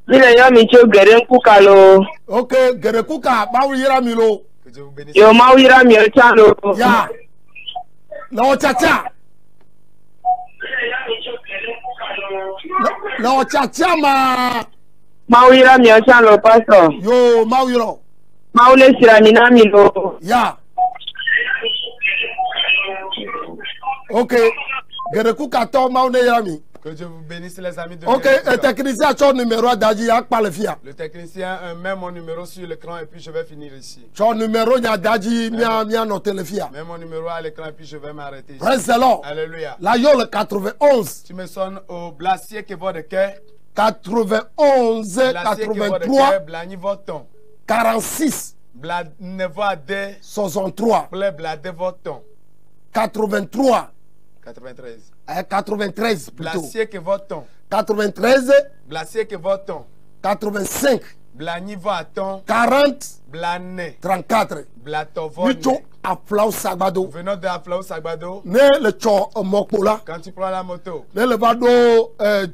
Mileo Micho, Geren Kukalo. Ok, Geren Kuka, Maouira Milo. Que Dieu vous bénisse. Yo, Maouira Milo. Ya. La Ochacha. La Ochacha ma. Maouira Milo, pasteur. Yo, Maouira. Maoule Siramina Milo. Ya. Ok. Geren Kuka, to Maouira mi. Que Dieu vous bénisse, les amis de ok, le technicien a ton numéro d'Adji, pas le fia. Le technicien met mon numéro sur l'écran et puis je vais finir ici. Ton numéro d'Adji, mia noté le fia. Mets mon numéro à l'écran et puis je vais m'arrêter. Alléluia. La yo le 91. Tu me sonnes au Blassier que votre cœur. 91, 83, Blani votre 46, Blanevade 63, Blade votre 83, 93. 93 plutôt. Blassier que votre 93, Blassier que votre 85, Blani votre 40, Blane 34. Blatovon. Nucho Aflaou Sagbado. Venons de Aflaou Sagbado. Ne le cho Mokpola. Quand tu prends la moto. Ne le vado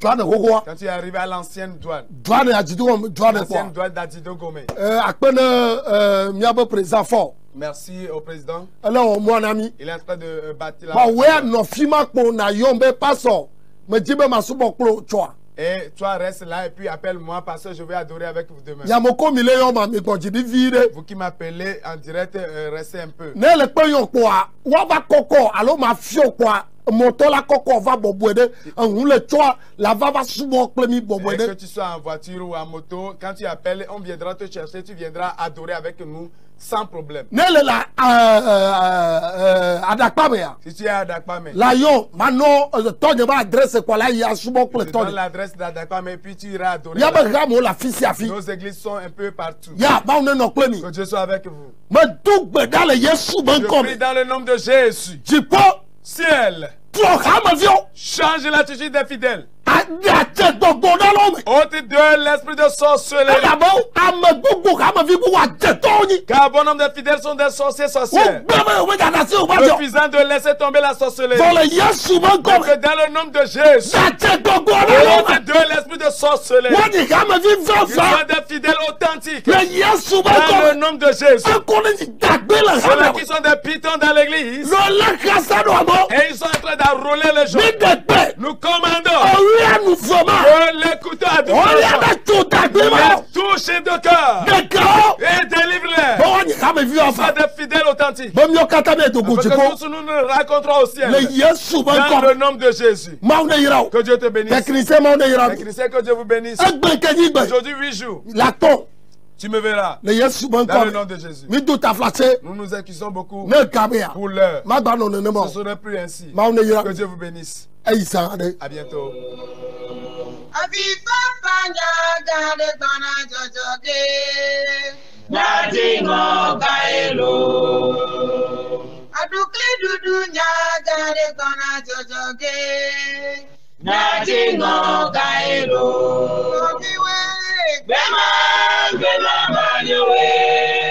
douane Hogoa. Quand tu es arrivé à l'ancienne douane. Douane Adido douane l'ancienne douane d'Adido Gomé. Akpene miabo président fort. Merci au président. Alors mon ami. Il est en train de bâtir la. Bah ouais no fima ko na yombe paso. Me dibe masubo klo choa. Et toi reste là et puis appelle-moi parce que je vais adorer avec vous demain. Yamoko mileyo ma mi ko jidi vide. Vous qui m'appelez en direct, restez un peu. Ne le peyo kwa wa va koko alo ma fio kwa moto la koko va bobwede on le choa la va subo klemi bobwede. Que tu sois en voiture ou en moto, quand tu appelles, on viendra te chercher, tu viendras adorer avec nous sans problème. Ne le la adakpame ya. Si tu es à Adakpame. La yo mano tonye ba adresse kwa la ya subo kle tonye. Donne l'adresse d'Adakpame et puis tu iras adorer. Ya ba gamo la fisi afi. Nos églises sont un peu partout. Ya ba on no klemi. Que Dieu soit avec vous. Me dougbe dans le Yesu ben Je comme. prie dans le nom de Jésus. Jipo Ciel. Change l'attitude des fidèles. Ôte de l'esprit de sorcellerie. Car bon nombre de fidèles sont des sorciers sorcières. Refusant de laisser tomber la sorcellerie. Que dans le nom de Jésus. Ôte de l'esprit de sorcellerie. Ils sont des fidèles authentiques. Dans le nom de Jésus. Ceux-là qui sont des pitons dans l'église. Et ils sont en train d'enrôler les gens. Nous commandons que les couteaux à double touchent de cœur et délivre-les. Sois des fidèles authentiques. Que nous nous raconterons au ciel. Dans le nom de Jésus. Que Dieu te bénisse. Technicien, que Dieu vous bénisse. Aujourd'hui 8 jours. Tu me verras. Le Yesu bon Dans le nom de Jésus. Mi do ta flacé. Nous nous accusons beaucoup. Ne kabia. Pour l'heure. Ma ba non ne mo. Ce serait plus ainsi. Que Dieu vous bénisse. À bientôt. Nadingo Gaelo Aduke Dudu Nyagare Tona Jojoge Nadingo Gaelo Bema Bema Banyowe